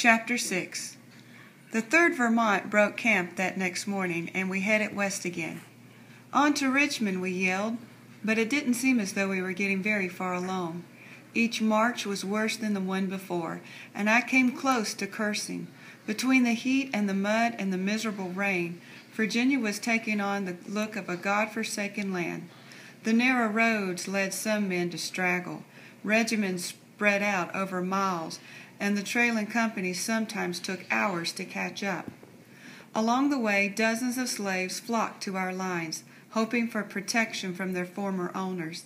Chapter 6. The 3rd Vermont broke camp that next morning, and we headed west again. "On to Richmond," we yelled, but it didn't seem as though we were getting very far along. Each march was worse than the one before, and I came close to cursing. Between the heat and the mud and the miserable rain, Virginia was taking on the look of a God-forsaken land. The narrow roads led some men to straggle. Regiments spread out over miles, and the trailing companies sometimes took hours to catch up. Along the way, dozens of slaves flocked to our lines, hoping for protection from their former owners.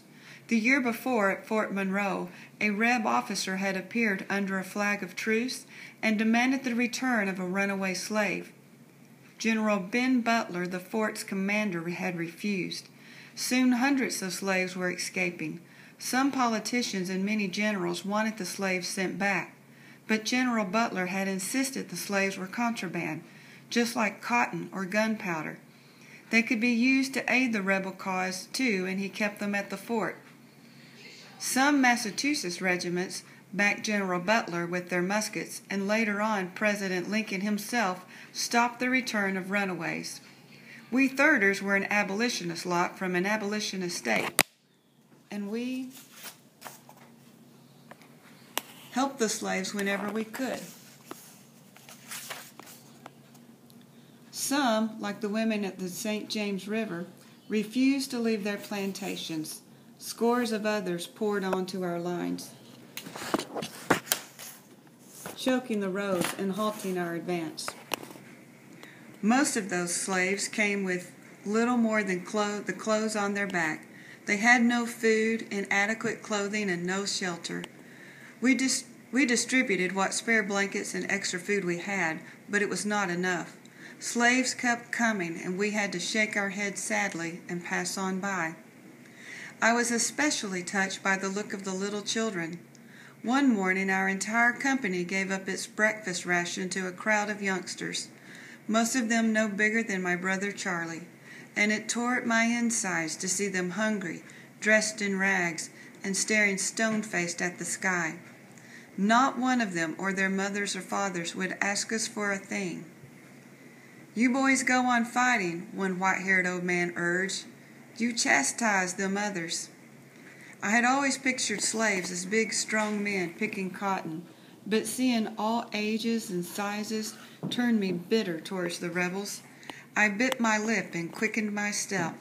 The year before, at Fort Monroe, a Reb officer had appeared under a flag of truce and demanded the return of a runaway slave. General Ben Butler, the fort's commander, had refused. Soon hundreds of slaves were escaping. Some politicians and many generals wanted the slaves sent back, but General Butler had insisted the slaves were contraband, just like cotton or gunpowder. They could be used to aid the rebel cause, too, and he kept them at the fort. Some Massachusetts regiments backed General Butler with their muskets, and later on President Lincoln himself stopped the return of runaways. We Thirders were an abolitionist lot from an abolitionist state, and we helped the slaves whenever we could. Some, like the women at the St. James River, refused to leave their plantations. Scores of others poured onto our lines, choking the roads and halting our advance. Most of those slaves came with little more than the clothes on their back. They had no food, inadequate clothing, and no shelter. We distributed what spare blankets and extra food we had, but it was not enough. Slaves kept coming, and we had to shake our heads sadly and pass on by. I was especially touched by the look of the little children. One morning, our entire company gave up its breakfast ration to a crowd of youngsters, most of them no bigger than my brother Charlie, and it tore at my insides to see them hungry, dressed in rags, and staring stone-faced at the sky. Not one of them or their mothers or fathers would ask us for a thing. "You boys go on fighting," one white-haired old man urged. "You chastise them others." I had always pictured slaves as big, strong men picking cotton, but seeing all ages and sizes turned me bitter towards the rebels. I bit my lip and quickened my step.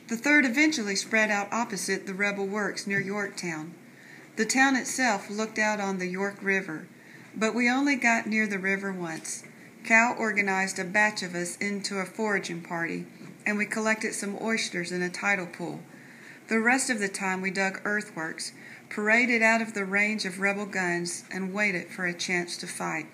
The 3rd eventually spread out opposite the rebel works near Yorktown. The town itself looked out on the York River, but we only got near the river once. Cal organized a batch of us into a foraging party, and we collected some oysters in a tidal pool. The rest of the time we dug earthworks, paraded out of the range of rebel guns, and waited for a chance to fight.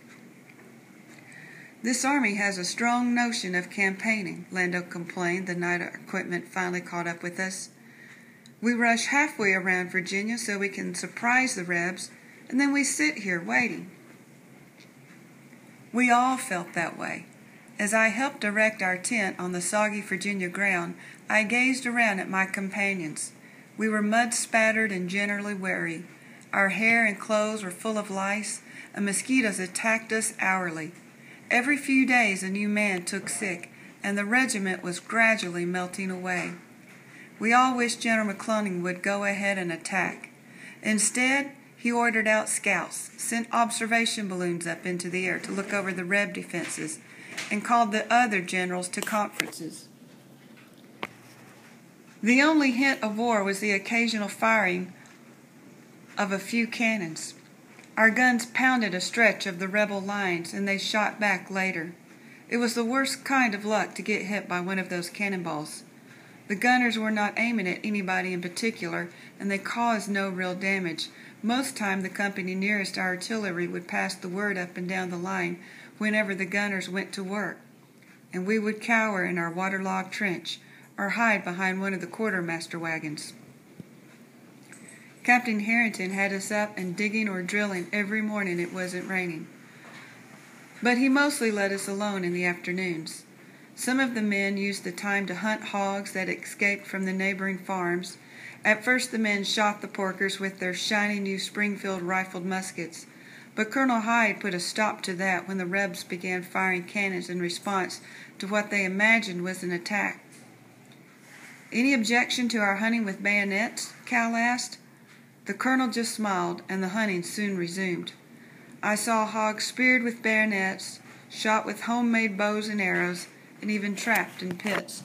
"This army has a strong notion of campaigning," Lando complained the night our equipment finally caught up with us. "We rush halfway around Virginia so we can surprise the Rebs, and then we sit here waiting." We all felt that way. As I helped erect our tent on the soggy Virginia ground, I gazed around at my companions. We were mud-spattered and generally weary. Our hair and clothes were full of lice, and mosquitoes attacked us hourly. Every few days a new man took sick, and the regiment was gradually melting away. We all wished General McClellan would go ahead and attack. Instead, he ordered out scouts, sent observation balloons up into the air to look over the Reb defenses, and called the other generals to conferences. The only hint of war was the occasional firing of a few cannons. Our guns pounded a stretch of the rebel lines, and they shot back later. It was the worst kind of luck to get hit by one of those cannonballs. The gunners were not aiming at anybody in particular, and they caused no real damage. Most time the company nearest our artillery would pass the word up and down the line whenever the gunners went to work, and we would cower in our waterlogged trench or hide behind one of the quartermaster wagons. Captain Harrington had us up and digging or drilling every morning it wasn't raining, but he mostly let us alone in the afternoons. Some of the men used the time to hunt hogs that escaped from the neighboring farms. At first the men shot the porkers with their shiny new Springfield rifled muskets, But Colonel Hyde put a stop to that when the Rebs began firing cannons in response to what they imagined was an attack. "Any objection to our hunting with bayonets?" Cal asked. The colonel just smiled, and the hunting soon resumed. I saw hogs speared with bayonets, shot with homemade bows and arrows, and even trapped in pits.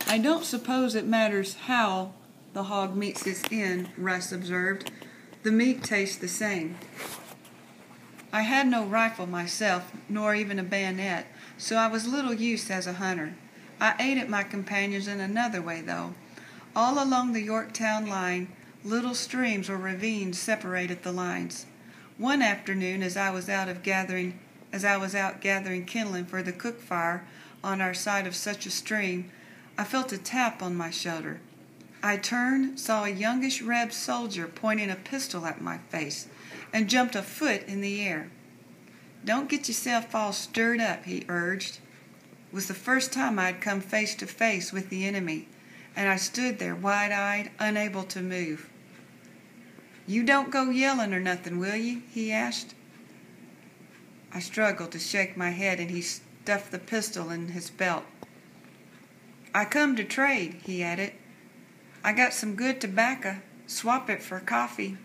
"I don't suppose it matters how the hog meets its end," Russ observed. "The meat tastes the same." I had no rifle myself, nor even a bayonet, so I was little use as a hunter. I aided my companions in another way, though. All along the Yorktown line, little streams or ravines separated the lines. One afternoon, as I was out gathering kindling for the cook fire on our side of such a stream, I felt a tap on my shoulder. I turned, saw a youngish Reb soldier pointing a pistol at my face, and jumped a foot in the air. "Don't get yourself all stirred up," he urged. It was the first time I had come face to face with the enemy, and I stood there wide-eyed, unable to move. "You don't go yelling or nothing, will you?" he asked. I struggled to shake my head, and he stuffed the pistol in his belt. "I come to trade," he added. "I got some good tobacco. Swap it for coffee."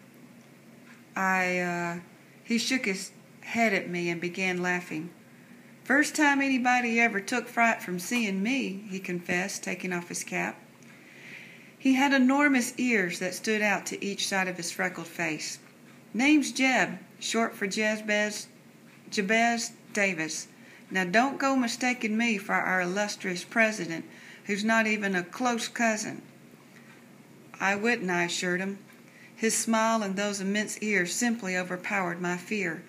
He shook his head at me and began laughing. "First time anybody ever took fright from seeing me," he confessed, taking off his cap. He had enormous ears that stood out to each side of his freckled face. "Name's Jeb, short for Jabez Davis. Now don't go mistaking me for our illustrious president, who's not even a close cousin." I wouldn't, I assured him. His smile and those immense ears simply overpowered my fear,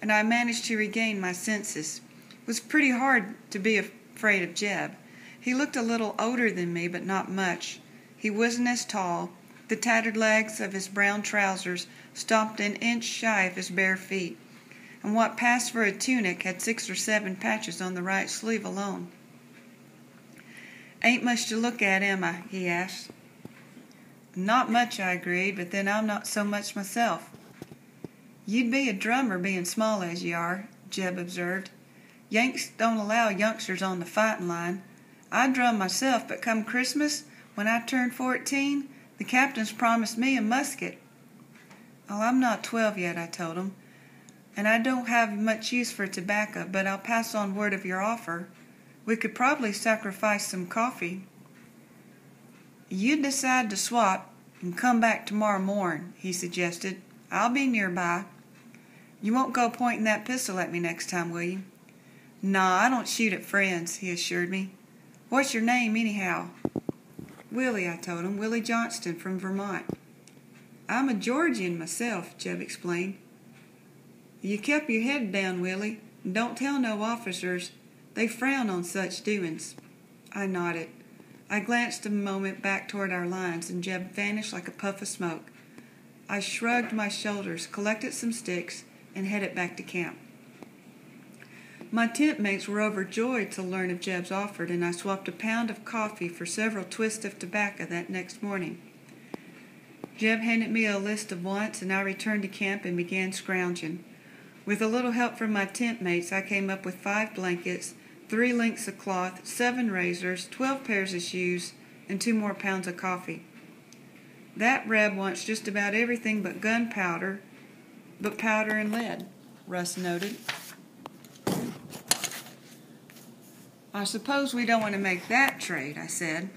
and I managed to regain my senses. It was pretty hard to be afraid of Jeb. He looked a little older than me, but not much. He wasn't as tall. The tattered legs of his brown trousers stopped an inch shy of his bare feet, and what passed for a tunic had 6 or 7 patches on the right sleeve alone. "Ain't much to look at, am I?" he asked. "Not much," I agreed, "but then I'm not so much myself." "You'd be a drummer being small as you are," Jeb observed. "Yanks don't allow youngsters on the fighting line. I drum myself, but come Christmas, when I turn 14, the captain's promised me a musket." "Oh, I'm not 12 yet," I told him, "and I don't have much use for tobacco, but I'll pass on word of your offer. We could probably sacrifice some coffee." "You decide to swap and come back tomorrow morning," he suggested. "I'll be nearby. You won't go pointing that pistol at me next time, will you?" "Nah, I don't shoot at friends," he assured me. "What's your name, anyhow?" "Willie," I told him. "Willie Johnston from Vermont." "I'm a Georgian myself," Jeb explained. "You kept your head down, Willie, and don't tell no officers. They frown on such doings." I nodded. I glanced a moment back toward our lines, and Jeb vanished like a puff of smoke. I shrugged my shoulders, collected some sticks, and headed back to camp. My tent mates were overjoyed to learn of Jeb's offer, and I swapped a pound of coffee for several twists of tobacco that next morning. Jeb handed me a list of wants, and I returned to camp and began scrounging. With a little help from my tent mates, I came up with 5 blankets, 3 lengths of cloth, 7 razors, 12 pairs of shoes, and 2 more pounds of coffee. "That Reb wants just about everything but gunpowder, but powder and lead," Russ noted. "I suppose we don't want to make that trade," I said.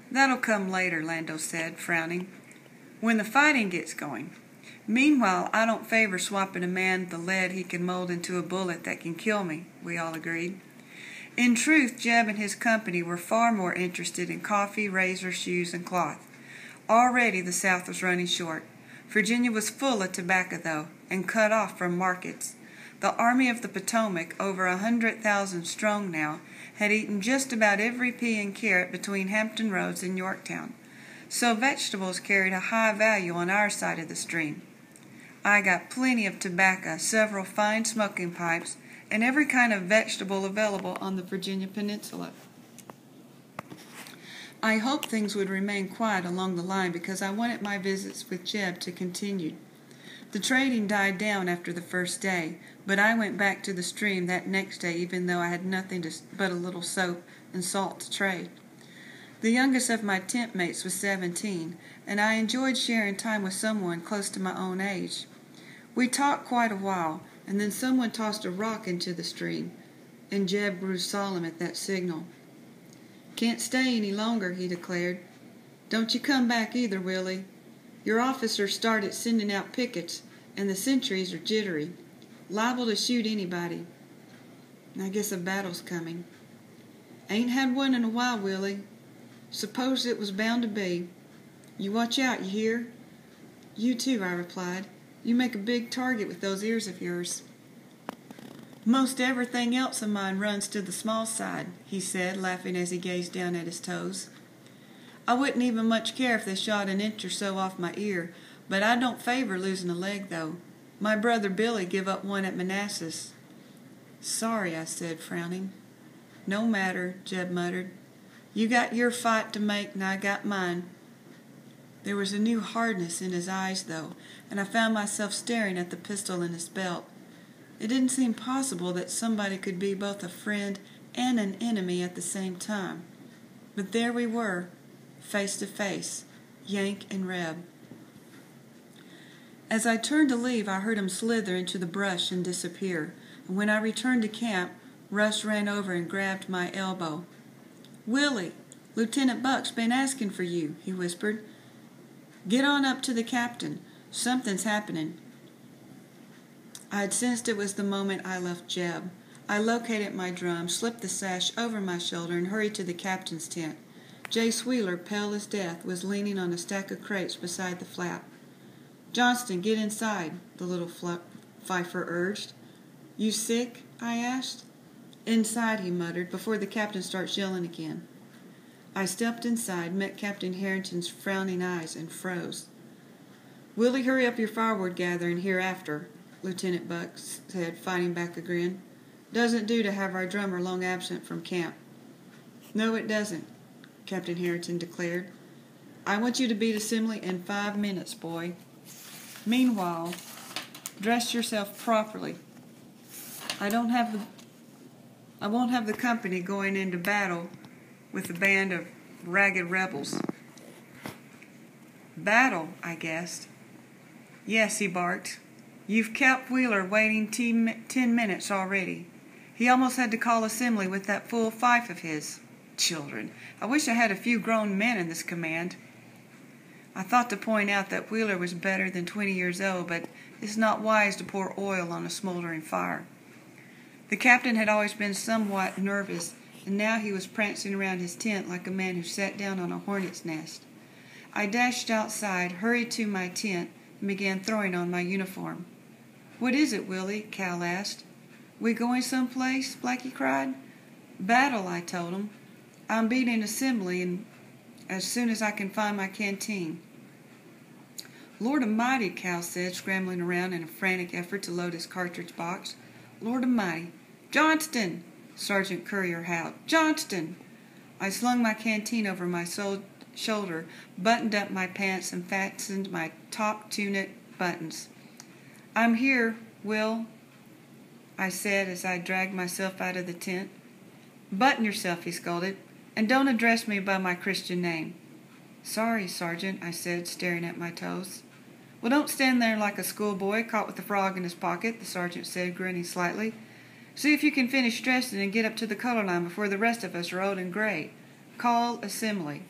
"That'll come later," Lando said, frowning, "when the fighting gets going. Meanwhile, I don't favor swapping a man the lead he can mold into a bullet that can kill me," we all agreed. In truth, Jeb and his company were far more interested in coffee, razors, shoes, and cloth. Already the South was running short. Virginia was full of tobacco, though, and cut off from markets. The Army of the Potomac, over 100,000 strong now, had eaten just about every pea and carrot between Hampton Roads and Yorktown, so vegetables carried a high value on our side of the stream. I got plenty of tobacco, several fine smoking pipes, and every kind of vegetable available on the Virginia Peninsula. I hoped things would remain quiet along the line because I wanted my visits with Jeb to continue. The trading died down after the first day, but I went back to the stream that next day even though I had nothing but a little soap and salt to trade. The youngest of my tent mates was 17, and I enjoyed sharing time with someone close to my own age. We talked quite a while, and then someone tossed a rock into the stream, and Jeb grew solemn at that signal. "Can't stay any longer," he declared. "Don't you come back either, Willie. Your officers started sending out pickets, and the sentries are jittery. Liable to shoot anybody. I guess a battle's coming." "Ain't had one in a while, Willie. Suppose it was bound to be. You watch out, you hear?" "You too," I replied. "You make a big target with those ears of yours." "Most everything else of mine runs to the small side," he said, laughing as he gazed down at his toes. "I wouldn't even much care if they shot an inch or so off my ear, but I don't favor losing a leg, though. My brother Billy give up one at Manassas." "Sorry," I said, frowning. "No matter," Jeb muttered. "You got your fight to make, and I got mine." There was a new hardness in his eyes, though, and I found myself staring at the pistol in his belt. It didn't seem possible that somebody could be both a friend and an enemy at the same time. But there we were, face to face, Yank and Reb. As I turned to leave, I heard him slither into the brush and disappear, and when I returned to camp, Russ ran over and grabbed my elbow. "Willie, Lieutenant Buck's been asking for you," he whispered. "Get on up to the captain. Something's happening." I had sensed it was the moment I left Jeb. I located my drum, slipped the sash over my shoulder, and hurried to the captain's tent. Jace Wheeler, pale as death, was leaning on a stack of crates beside the flap. "Johnston, get inside," the little fifer urged. "You sick?" I asked. "Inside," he muttered, "before the captain starts yelling again." I stepped inside, met Captain Harrington's frowning eyes, and froze. "Willie, hurry up your firewood gathering hereafter," Lieutenant Buck said, fighting back a grin. "Doesn't do to have our drummer long absent from camp." "No, it doesn't," Captain Harrington declared. "I want you to be at assembly in 5 minutes, boy. Meanwhile, dress yourself properly. I won't have the company going into battle with a band of ragged rebels." "Battle?" I guessed. "Yes," he barked. "You've kept Wheeler waiting 10 minutes already. He almost had to call assembly with that fool fife of his. Children, I wish I had a few grown men in this command." I thought to point out that Wheeler was better than 20 years old, but it's not wise to pour oil on a smoldering fire. The captain had always been somewhat nervous, and now he was prancing around his tent like a man who sat down on a hornet's nest. I dashed outside, hurried to my tent, and began throwing on my uniform. "What is it, Willie?" Cal asked. "We going someplace?" Blackie cried. "Battle," I told him. "I'm beating assembly, and as soon as I can find my canteen." "Lord Almighty," Cal said, scrambling around in a frantic effort to load his cartridge box. "Lord Almighty. Johnston!" Sergeant Courier howled. "Johnston!" I slung my canteen over my shoulder, buttoned up my pants, and fastened my top tunic buttons. "I'm here, Will," I said as I dragged myself out of the tent. "Button yourself," he scolded, "and don't address me by my Christian name." "Sorry, Sergeant," I said, staring at my toes. "Well, don't stand there like a schoolboy caught with a frog in his pocket," the sergeant said, grinning slightly. "See if you can finish dressing and get up to the color line before the rest of us are old and gray. Call assembly."